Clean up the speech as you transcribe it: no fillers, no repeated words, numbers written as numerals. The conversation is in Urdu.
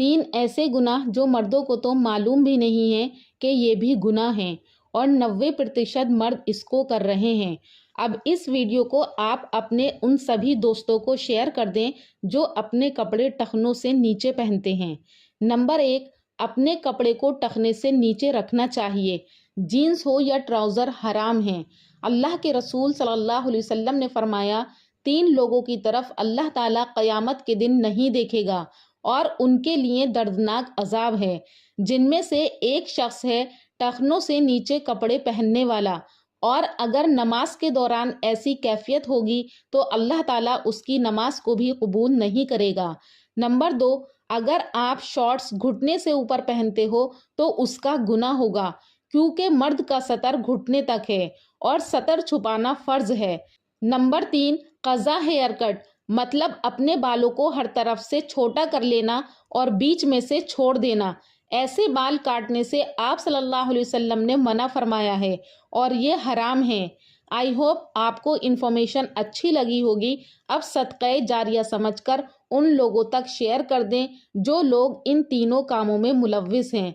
3 ایسے گناہ جو مردوں کو تو معلوم بھی نہیں ہیں کہ یہ بھی گناہ ہیں اور 90% مرد اس کو کر رہے ہیں۔ اب اس ویڈیو کو آپ اپنے ان سبھی دوستوں کو شیئر کر دیں جو اپنے کپڑے ٹخنوں سے نیچے پہنتے ہیں۔ نمبر 1، اپنے کپڑے کو ٹخنے سے نیچے رکھنا چاہیے۔ جینز ہو یا ٹراؤزر حرام ہیں۔ اللہ کے رسول صلی اللہ علیہ وسلم نے فرمایا، 3 لوگوں کی طرف اللہ تعالیٰ قیامت کے دن نہیں دیکھے گا اور ان کے لیے دردناک عذاب ہے۔ جن میں سے ایک شخص ہے ٹخنوں سے نیچے کپڑے پہننے والا، اور اگر نماز کے دوران ایسی کیفیت ہوگی تو اللہ تعالیٰ اس کی نماز کو بھی قبول نہیں کرے گا۔ نمبر 2، اگر آپ شارٹس گھٹنے سے اوپر پہنتے ہو تو اس کا گناہ ہوگا، کیونکہ مرد کا سطر گھٹنے تک ہے اور سطر چھپانا فرض ہے۔ نمبر 3، قضا ہیئر کٹ، مطلب اپنے بالوں کو ہر طرف سے چھوٹا کر لینا اور بیچ میں سے چھوڑ دینا۔ ایسے بال کاٹنے سے آپ صلی اللہ علیہ وسلم نے منع فرمایا ہے اور یہ حرام ہے۔ آئی ہوپ آپ کو انفارمیشن اچھی لگی ہوگی۔ اب صدقہ جاریہ سمجھ کر ان لوگوں تک شیئر کر دیں جو لوگ ان تینوں کاموں میں ملوث ہیں۔